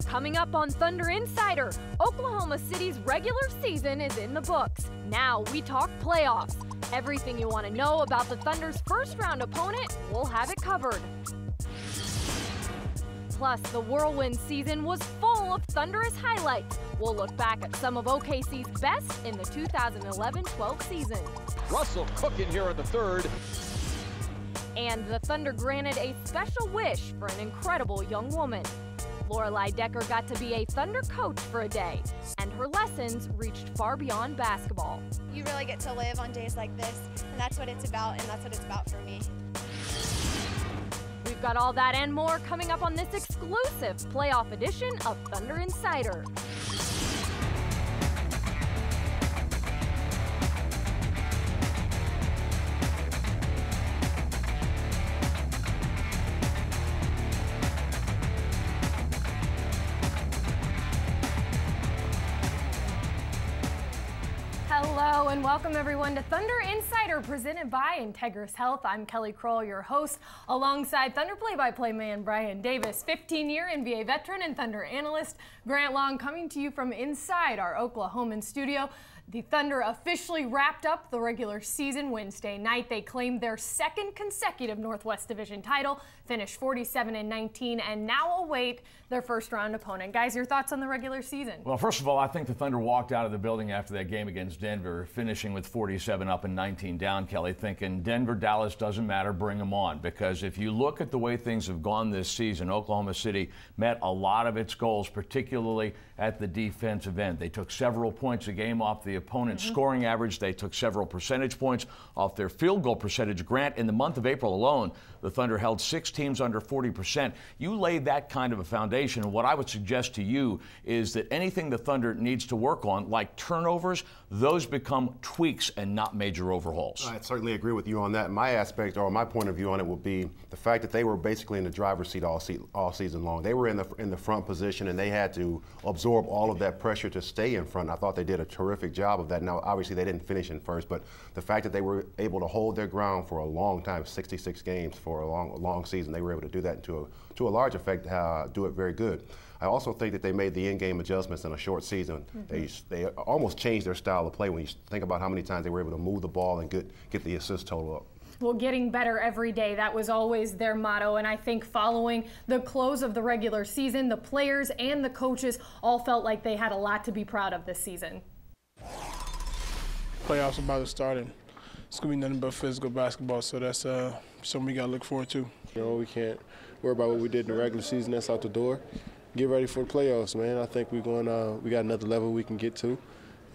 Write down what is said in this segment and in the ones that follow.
Coming up on Thunder Insider, Oklahoma City's regular season is in the books. Now we talk playoffs. Everything you want to know about the Thunder's first-round opponent, we'll have it covered. Plus, the whirlwind season was full of thunderous highlights. We'll look back at some of OKC's best in the 2011-12 season. Russell cooking here in the third. And the Thunder granted a special wish for an incredible young woman. Lorelei Decker got to be a Thunder coach for a day, and her lessons reached far beyond basketball. You really get to live on days like this, and that's what it's about, and that's what it's about for me. We've got all that and more coming up on this exclusive playoff edition of Thunder Insider. Hello and welcome everyone to Thunder Insider presented by Integris Health. I'm Kelly Kroll, your host, alongside Thunder play-by-play man Brian Davis, 15-year NBA veteran and Thunder analyst Grant Long, coming to you from inside our Oklahoman studio. The Thunder officially wrapped up the regular season Wednesday night. They claimed their second consecutive Northwest Division title, finished 47-19, and now await their first-round opponent. Guys, your thoughts on the regular season? Well, first of all, I think the Thunder walked out of the building after that game against Denver, finishing with 47 up and 19 down, Kelly, thinking Denver, Dallas, doesn't matter, bring them on. Because if you look at the way things have gone this season, Oklahoma City met a lot of its goals, particularly at the defensive end. They took several points a game off the opponent's scoring average. They took several percentage points off their field goal percentage. Grant, in the month of April alone, the Thunder held 6 teams under 40%. You laid that kind of a foundation, and what I would suggest to you is that anything the Thunder needs to work on, like turnovers, those become tweaks and not major overhauls. I certainly agree with you on that. My aspect, or my point of view on it, would be the fact that they were basically in the driver's seat all season long. They were in the front position, and they had to absorb all of that pressure to stay in front. I thought they did a terrific job of that. Now, obviously, they didn't finish in first, but the fact that they were able to hold their ground for a long time, 66 games for a long season, they were able to do that to a large effect, do it very good. I also think that they made the in-game adjustments in a short season. They almost changed their style of play when you think about how many times they were able to move the ball and get the assist total up. Well, getting better every day, that was always their motto, and I think following the close of the regular season, the players and the coaches all felt like they had a lot to be proud of this season. Playoffs about to start, and it's going to be nothing but physical basketball, so that's something we got to look forward to. You know, we can't worry about what we did in the regular season. That's out the door. Get ready for the playoffs, man. I think we got another level we can get to,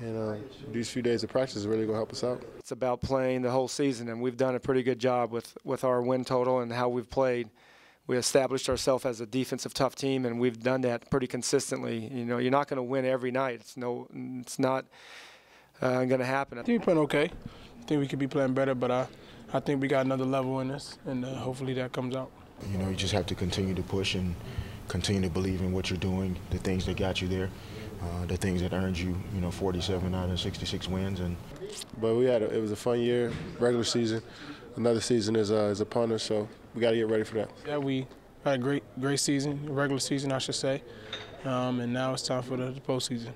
and these few days of practice is really going to help us out. It's about playing the whole season, and we've done a pretty good job with our win total and how we've played. We established ourselves as a defensive tough team, and we've done that pretty consistently. You know, you're not going to win every night. It's not going to happen. I think we're playing okay. I think we could be playing better, but I think we got another level in this, and hopefully that comes out. You know, you just have to continue to push and continue to believe in what you're doing, the things that got you there, the things that earned you, 47 out of 66 wins. But it was a fun year, regular season. Another season is upon us, so we got to get ready for that. Yeah, we had a great season, regular season, I should say, and now it's time for the postseason.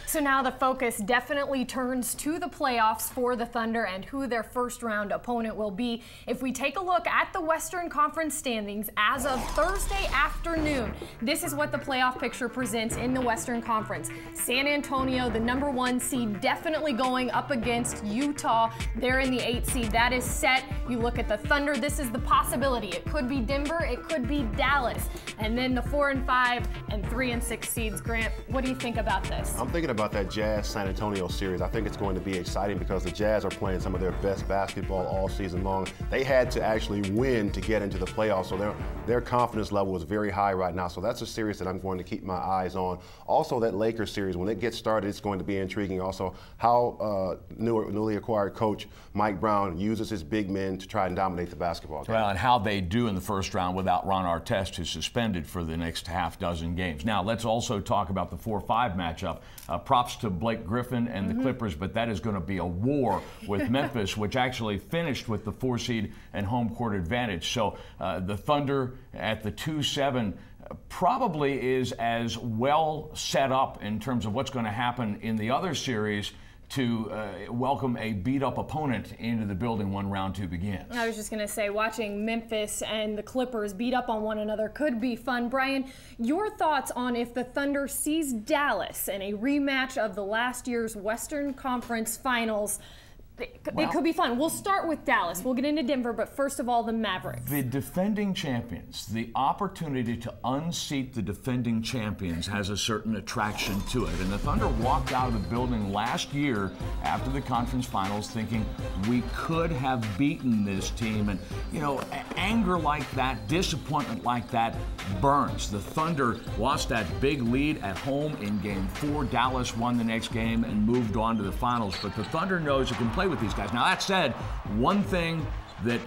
So now the focus definitely turns to the playoffs for the Thunder and who their first-round opponent will be. If we take a look at the Western Conference standings as of Thursday afternoon, this is what the playoff picture presents in the Western Conference. San Antonio, the #1 seed, definitely going up against Utah. They're in the 8th seed. That is set. You look at the Thunder, this is the possibility. It could be Denver, it could be Dallas. And then the 4 and 5 and 3 and 6 seeds. Grant, what do you think about this? I'm thinking about that Jazz-San Antonio series. I think it's going to be exciting because the Jazz are playing some of their best basketball all season long. They had to actually win to get into the playoffs, so their confidence level is very high right now. So that's a series that I'm going to keep my eyes on. Also, that Lakers series, when it gets started, it's going to be intriguing. Also, how newly acquired coach Mike Brown uses his big men to try and dominate the basketball game. Well, and how they do in the first round without Ron Artest, who's suspended for the next half dozen games. Now, let's also talk about the 4-5 matchup. props to Blake Griffin and the Clippers, but that is going to be a war with Memphis, which actually finished with the 4 seed and home court advantage. So the Thunder at the 2-7 probably is as well set up in terms of what's going to happen in the other series to welcome a beat-up opponent into the building when round 2 begins. I was just going to say, watching Memphis and the Clippers beat up on one another could be fun. Brian, your thoughts on if the Thunder sees Dallas in a rematch of the last year's Western Conference Finals? It could be fun. We'll start with Dallas. We'll get into Denver, but first of all, the Mavericks. The defending champions, the opportunity to unseat the defending champions has a certain attraction to it. And the Thunder walked out of the building last year after the conference finals thinking we could have beaten this team. And, you know, anger like that, disappointment like that burns. The Thunder lost that big lead at home in Game 4. Dallas won the next game and moved on to the finals. But the Thunder knows it can play with these guys. Now, that said, one thing that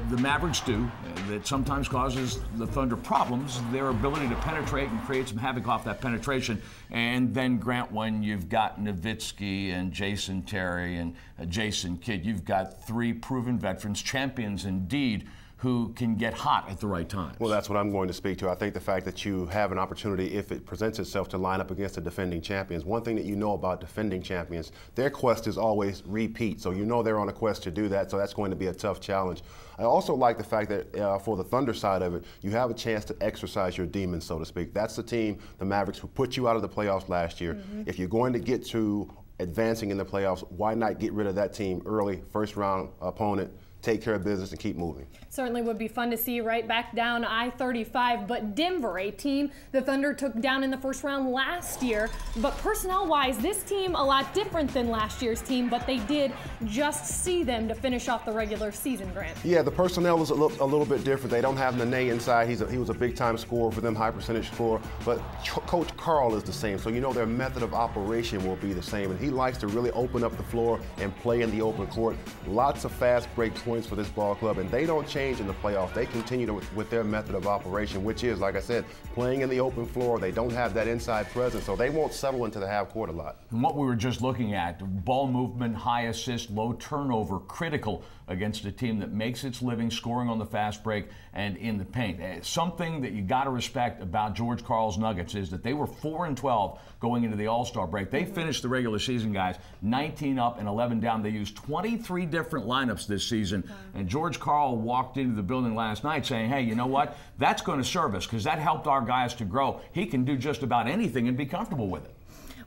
the Mavericks do that sometimes causes the Thunder problems, their ability to penetrate and create some havoc off that penetration. And then, Grant, when you've got Nowitzki and Jason Terry and Jason Kidd, you've got 3 proven veterans, champions indeed, who can get hot at the right time. Well, that's what I'm going to speak to. I think the fact that you have an opportunity, if it presents itself, to line up against the defending champions. One thing that you know about defending champions, their quest is always repeat. So you know they're on a quest to do that, so that's going to be a tough challenge. I also like the fact that for the Thunder side of it, you have a chance to exercise your demons, so to speak. That's the team, the Mavericks, who put you out of the playoffs last year. If you're going to get to advancing in the playoffs, why not get rid of that team early, first-round opponent, take care of business and keep moving. Certainly would be fun to see right back down I-35, but Denver, a team the Thunder took down in the first round last year. But personnel-wise, this team a lot different than last year's team, but they did just see them to finish off the regular season, Grant. Yeah, the personnel is a little bit different. They don't have Nene inside. He was a big-time scorer for them, high-percentage scorer. But Coach Karl is the same, so you know their method of operation will be the same. And he likes to really open up the floor and play in the open court. Lots of fast break points for this ball club, and they don't change in the playoffs. They continue with their method of operation, which is, like I said, playing in the open floor. They don't have that inside presence, so they won't settle into the half court a lot. And what we were just looking at, ball movement, high assist, low turnover, critical against a team that makes its living scoring on the fast break and in the paint. Something that you got to respect about George Karl's Nuggets is that they were 4-12 going into the All-Star break. They finished the regular season, guys, 19 up and 11 down. They used 23 different lineups this season, and George Karl walked into the building last night saying, hey, you know what? That's going to serve us because that helped our guys to grow. He can do just about anything and be comfortable with it.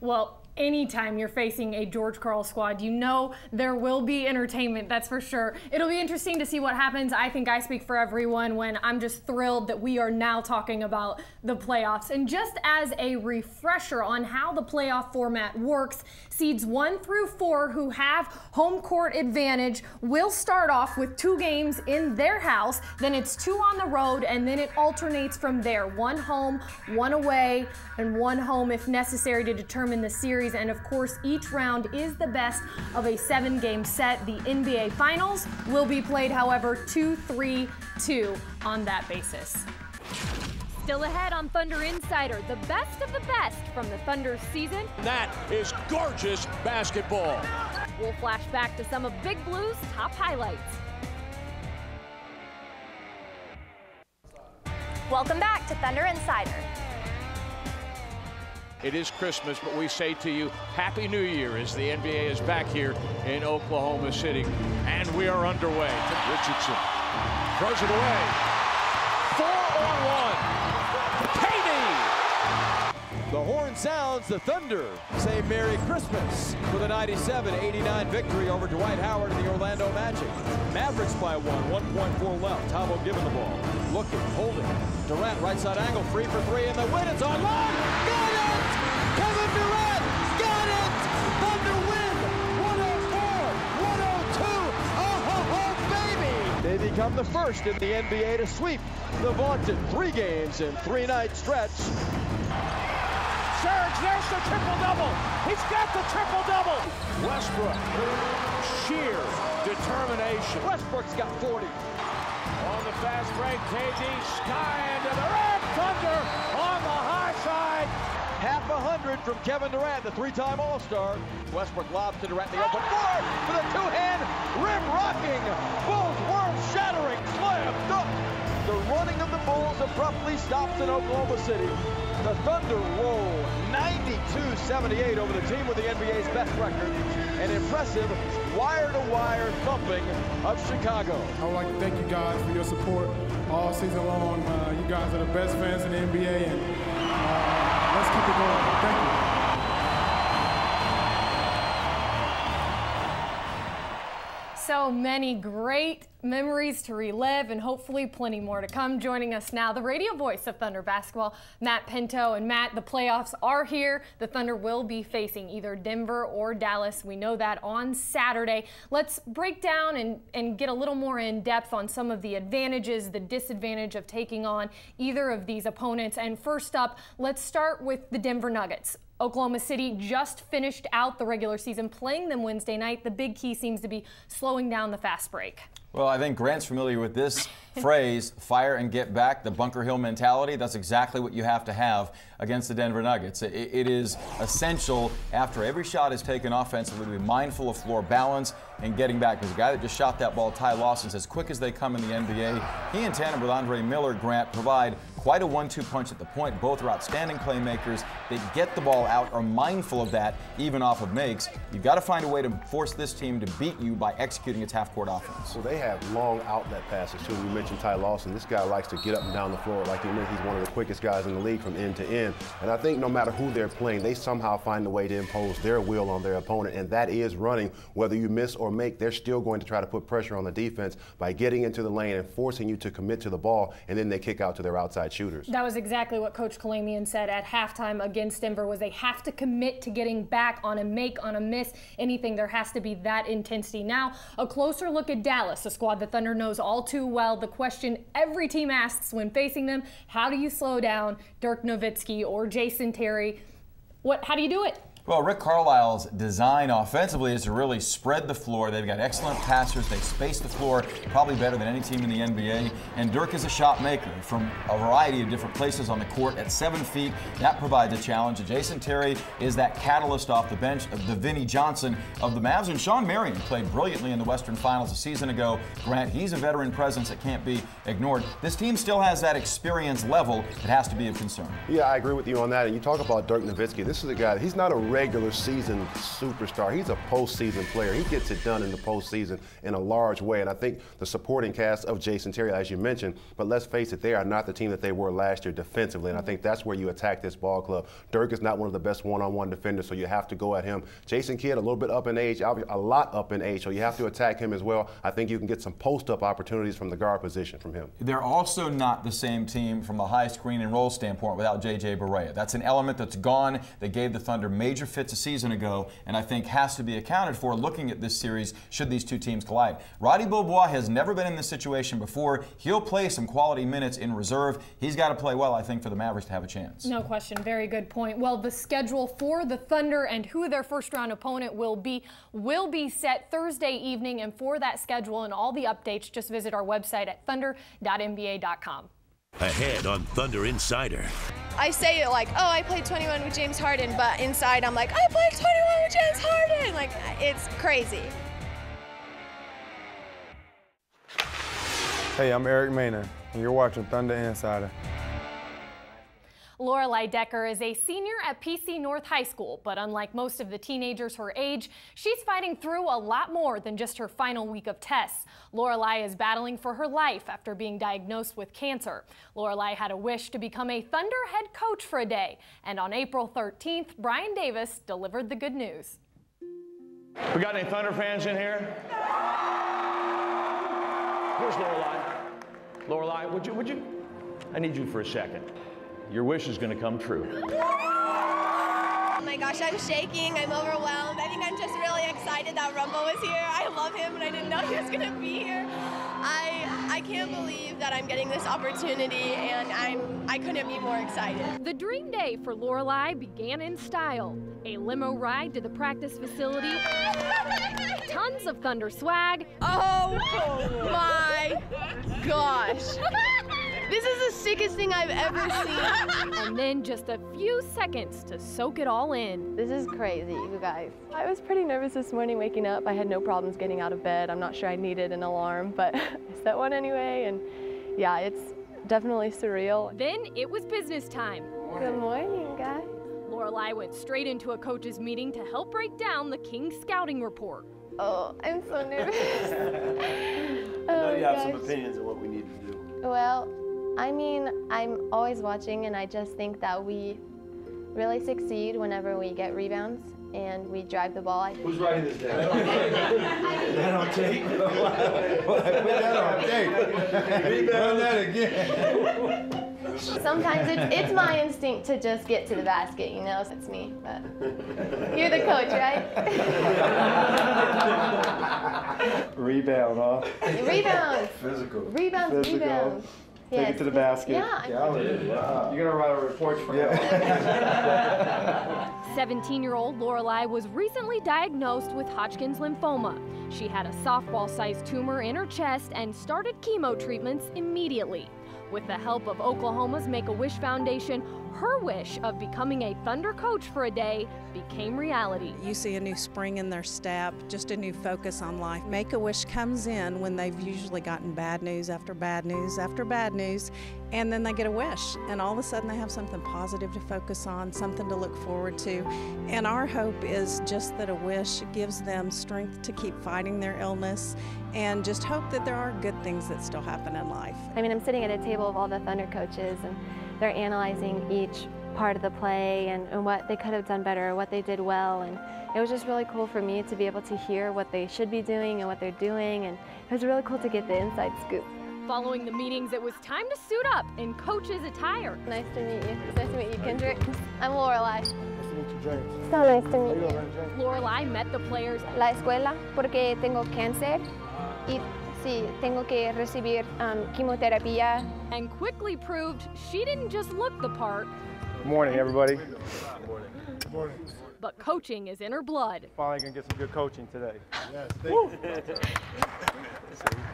Well, anytime you're facing a George Karl squad, you know there will be entertainment, that's for sure. It'll be interesting to see what happens. I think I speak for everyone when I'm just thrilled that we are now talking about the playoffs. And just as a refresher on how the playoff format works, seeds 1 through 4 who have home court advantage will start off with 2 games in their house, then it's 2 on the road, and then it alternates from there. 1 home, 1 away, and 1 home if necessary to determine the series. And of course, each round is the best of a 7-game set. The NBA Finals will be played, however, 2-3-2 on that basis. Still ahead on Thunder Insider, the best of the best from the Thunder season. That is gorgeous basketball. We'll flash back to some of Big Blue's top highlights. Welcome back to Thunder Insider. It is Christmas, but we say to you, Happy New Year as the NBA is back here in Oklahoma City. And we are underway. Richardson throws it away. 4-on-1. Payne! The horn sounds, the Thunder say Merry Christmas with a 97-89 victory over Dwight Howard and the Orlando Magic. Mavericks by 1.4 left. Thabo giving the ball. Looking, holding. Durant right side angle, free for 3, and the win. It's on line. Got it! Kevin Durant got it! Thunder win! 104-102. Oh, baby! They become the first in the NBA to sweep the vaunted 3 games in 3-night stretch. Serge, there's the triple-double. He's got the triple-double. Westbrook, sheer determination. Westbrook's got 40. On the fast break, KD sky into the red. Thunder on the high side. Half 100 from Kevin Durant, the three-time All-Star. Westbrook lobs to Durant in the open floor with a two-hand rim-rocking, Bulls world-shattering slam dunk. The running of the Bulls abruptly stops in Oklahoma City. The Thunder roll 92-78 over the team with the NBA's best record. An impressive wire-to-wire thumping of Chicago. I would like to thank you guys for your support all season long. You guys are the best fans in the NBA, and let's keep it going. Thank you. So many great memories to relive, and hopefully plenty more to come. Joining us now, the radio voice of Thunder basketball, Matt Pinto. And Matt, the playoffs are here. The Thunder will be facing either Denver or Dallas. We know that on Saturday. Let's break down and get a little more in depth on some of the advantages, the disadvantage of taking on either of these opponents. And first up, let's start with the Denver Nuggets. Oklahoma City just finished out the regular season, playing them Wednesday night. The big key seems to be slowing down the fast break. Well, I think Grant's familiar with this phrase, fire and get back, the Bunker Hill mentality. That's exactly what you have to have against the Denver Nuggets. It is essential after every shot is taken offensively to be mindful of floor balance and getting back. Because the guy that just shot that ball, Ty Lawson's as quick as they come in the NBA. He in tandem with Andre Miller, Grant, provide quite a 1-2 punch at the point. Both are outstanding playmakers. They get the ball out, are mindful of that, even off of makes. You've got to find a way to force this team to beat you by executing its half-court offense. Well, they have long outlet passes, too. You mentioned Ty Lawson. This guy likes to get up and down the floor. Like you mentioned, he's one of the quickest guys in the league from end to end. And I think no matter who they're playing, they somehow find a way to impose their will on their opponent, and that is running. Whether you miss or make, they're still going to try to put pressure on the defense by getting into the lane and forcing you to commit to the ball, and then they kick out to their outside shooters. That was exactly what Coach Kalamian said at halftime against Denver, was they have to commit to getting back on a make, on a miss, anything. There has to be that intensity. Now, a closer look at Dallas, a squad the Thunder knows all too well. The question every team asks when facing them, how do you slow down Dirk Nowitzki or Jason Terry? How do you do it? Well, Rick Carlisle's design offensively is to really spread the floor. They've got excellent passers. They space the floor probably better than any team in the NBA. And Dirk is a shot maker from a variety of different places on the court at 7 feet. That provides a challenge. And Jason Terry is that catalyst off the bench, the Vinnie Johnson of the Mavs. And Sean Marion played brilliantly in the Western Finals a season ago. Grant, he's a veteran presence that can't be ignored. This team still has that experience level that has to be of concern. Yeah, I agree with you on that. And you talk about Dirk Nowitzki. This is a guy, he's not a regular season superstar. He's a postseason player. He gets it done in the postseason in a large way. And I think the supporting cast of Jason Terry, as you mentioned, but let's face it, they are not the team that they were last year defensively. And I think that's where you attack this ball club. Dirk is not one of the best one-on-one defenders, so you have to go at him. Jason Kidd, a little bit up in age, a lot up in age, so you have to attack him as well. I think you can get some post-up opportunities from the guard position from him. They're also not the same team from a high screen and roll standpoint without J.J. Barea. That's an element that's gone. They gave the Thunder major fits a season ago, and I think has to be accounted for looking at this series should these two teams collide. Roddy Beaubois has never been in this situation before. He'll play some quality minutes in reserve. He's got to play well, I think, for the Mavericks to have a chance. No question. Very good point. Well, the schedule for the Thunder and who their first-round opponent will be set Thursday evening. And for that schedule and all the updates, just visit our website at thunder.nba.com. Ahead on Thunder Insider. I say it like, oh, I played 21 with James Harden, but inside I'm like, I played 21 with James Harden. Like, it's crazy. Hey, I'm Eric Maynard, and you're watching Thunder Insider. Lorelei Decker is a senior at PC North High School, but unlike most of the teenagers her age, she's fighting through a lot more than just her final week of tests. Lorelei is battling for her life after being diagnosed with cancer. Lorelei had a wish to become a Thunder head coach for a day, and on April 13th, Brian Davis delivered the good news. We got any Thunder fans in here? Where's Lorelei? Lorelei, would you? I need you for a second. Your wish is going to come true. Oh my gosh, I'm shaking. I'm overwhelmed. I think I'm just really excited that Rumble was here. I love him, and I didn't know he was going to be here. I can't believe that I'm getting this opportunity, and I couldn't be more excited. The dream day for Lorelei began in style. A limo ride to the practice facility, tons of Thunder swag. Oh my gosh. This is the sickest thing I've ever seen. And then just a few seconds to soak it all in. This is crazy, you guys. I was pretty nervous this morning waking up. I had no problems getting out of bed. I'm not sure I needed an alarm, but I set one anyway, and yeah, it's definitely surreal. Then it was business time. Good morning, guys. Lorelai went straight into a coach's meeting to help break down the Kings scouting report. Oh, I'm so nervous. I know you have some opinions on what we need to do. Well, I mean, I'm always watching, and I just think that we really succeed whenever we get rebounds and we drive the ball. Who's writing this down? That on tape? Put that on tape. Run that again. Sometimes it's my instinct to just get to the basket, you know, it's me, but you're the coach, right? Rebound, huh? Rebounds. Physical. Rebounds, rebounds. Take Yes. it to the basket. Yeah. Wow. You're going to write a report for me. 17-year-old Lorelai was recently diagnosed with Hodgkin's lymphoma. She had a softball-sized tumor in her chest and started chemo treatments immediately. With the help of Oklahoma's Make-A-Wish Foundation, her wish of becoming a Thunder coach for a day became reality. You see a new spring in their step, just a new focus on life. Make-A-Wish comes in when they've usually gotten bad news after bad news after bad news, and then they get a wish, and all of a sudden they have something positive to focus on, something to look forward to. And our hope is just that a wish gives them strength to keep fighting their illness, and just hope that there are good things that still happen in life. I mean, I'm sitting at a table of all the Thunder coaches, and they're analyzing each part of the play and what they could have done better, what they did well, and it was just really cool for me to be able to hear what they should be doing and what they're doing, and it was really cool to get the inside scoop. Following the meetings, it was time to suit up in coach's attire. Nice to meet you. It's nice to meet you, Kendrick. I'm Lorelai. Nice to meet you, James. So nice to meet you. Lorelai met the players. La escuela, porque tengo cáncer y sí, tengo que recibir quimioterapia. And quickly proved she didn't just look the part. Good morning, everybody. Good morning. But coaching is in her blood. Finally gonna get some good coaching today. Yes, thank you.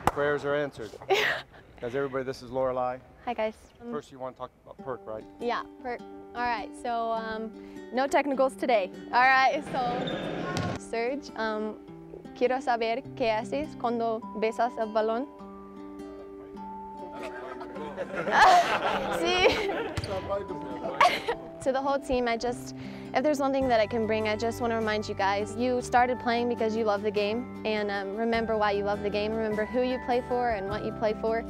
Prayers are answered. Guys, everybody, this is Lorelai. Hi, guys. First, you want to talk about Perk, right? Yeah, Perk. All right, so no technicals today. All right, so Serge, quiero saber qué haces cuando besas el balón. See? To the whole team, if there's one thing that I can bring, I just want to remind you guys, you started playing because you love the game, and remember why you love the game, remember who you play for and what you play for,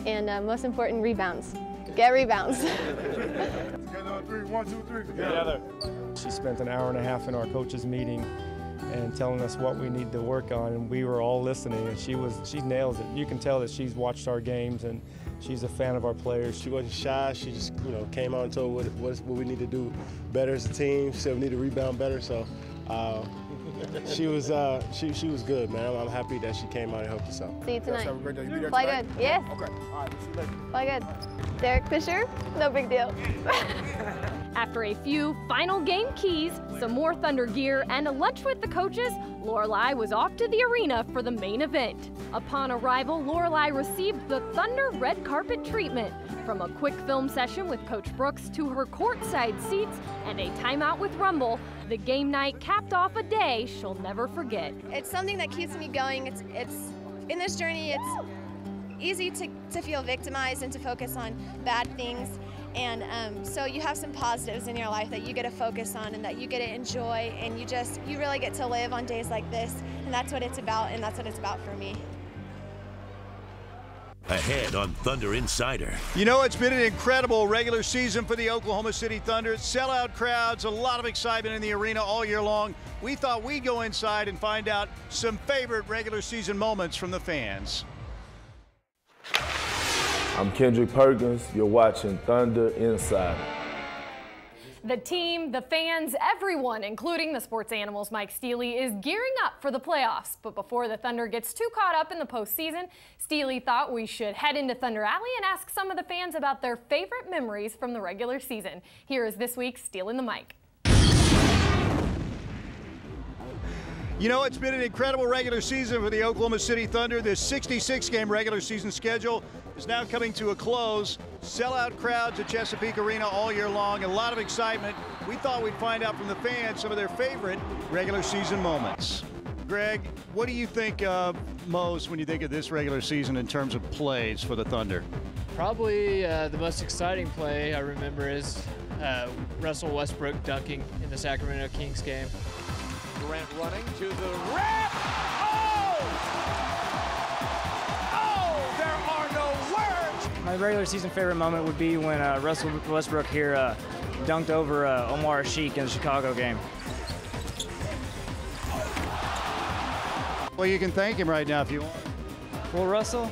and most important, rebounds. Get rebounds. Together on three. 1, 2, 3. Together. She spent an hour and a half in our coaches meeting and telling us what we need to work on, and we were all listening, and she nails it. You can tell that she's watched our games and she's a fan of our players. She wasn't shy. She just, came out and told what we need to do better as a team. She said we need to rebound better. So she was good, man. I'm happy that she came out and helped us out. See you tonight. Have a great day. You be there Play tonight? good. Yes. Okay. All right. See you later. Play good. Derek Fisher, no big deal. After a few final game keys, some more Thunder gear, and a lunch with the coaches, Lorelai was off to the arena for the main event. Upon arrival, Lorelai received the Thunder red carpet treatment. From a quick film session with Coach Brooks to her courtside seats and a timeout with Rumble, the game night capped off a day she'll never forget. It's something that keeps me going. It's in this journey, it's easy to feel victimized and to focus on bad things. And so you have some positives in your life that you get to focus on and that you get to enjoy, and you really get to live on days like this, and that's what it's about, and that's what it's about for me. Ahead on Thunder Insider. You know, it's been an incredible regular season for the Oklahoma City Thunder. Sellout crowds, a lot of excitement in the arena all year long. We thought we'd go inside and find out some favorite regular season moments from the fans. I'm Kendrick Perkins. You're watching Thunder Insider. The team, the fans, everyone, including the sports animals Mike Steely, is gearing up for the playoffs. But before the Thunder gets too caught up in the postseason, Steely thought we should head into Thunder Alley and ask some of the fans about their favorite memories from the regular season. Here is this week's Stealing the Mic. You know, it's been an incredible regular season for the Oklahoma City Thunder. This 66-game regular season schedule. is now coming to a close. Sellout crowds at Chesapeake Arena all year long. A lot of excitement. We thought we'd find out from the fans some of their favorite regular season moments. Greg, what do you think of most when you think of this regular season in terms of plays for the Thunder? Probably the most exciting play I remember is Russell Westbrook dunking in the Sacramento Kings game. Durant running to the rim. Oh, there are no words. My regular season favorite moment would be when Russell Westbrook here dunked over Omar Sheik in the Chicago game. Well, you can thank him right now if you want. Well, Russell,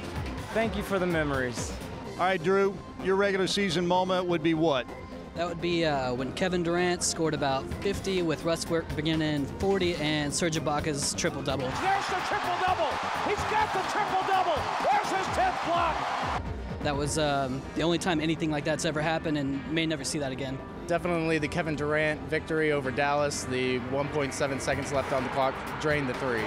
thank you for the memories. All right, Drew, your regular season moment would be what? That would be when Kevin Durant scored about 50 with Westbrook beginning 40 and Serge Ibaka's triple-double. There's the triple-double. He's got the triple-double. There's his 10th block. That was the only time anything like that's ever happened, and may never see that again. Definitely the Kevin Durant victory over Dallas. The 1.7 seconds left on the clock drained the three.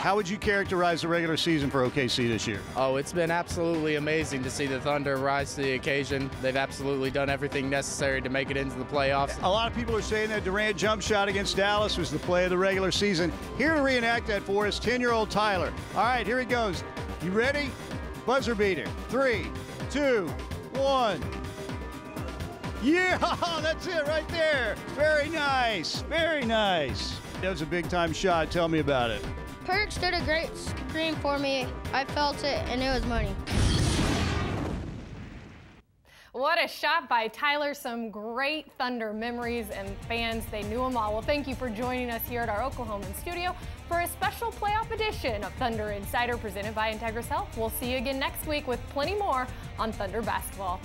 How would you characterize the regular season for OKC this year? Oh, it's been absolutely amazing to see the Thunder rise to the occasion. They've absolutely done everything necessary to make it into the playoffs. A lot of people are saying that Durant jump shot against Dallas was the play of the regular season. Here to reenact that for us, 10-year-old Tyler. All right, here he goes. You ready? Buzzer beater. 3, 2, 1. Yeah, that's it right there. Very nice. Very nice. That was a big-time shot. Tell me about it. Perks did a great screen for me. I felt it, and it was money. What a shot by Tyler. Some great Thunder memories, and fans, they knew them all. Well, thank you for joining us here at our Oklahoman studio for a special playoff edition of Thunder Insider presented by Integris Health. We'll see you again next week with plenty more on Thunder basketball.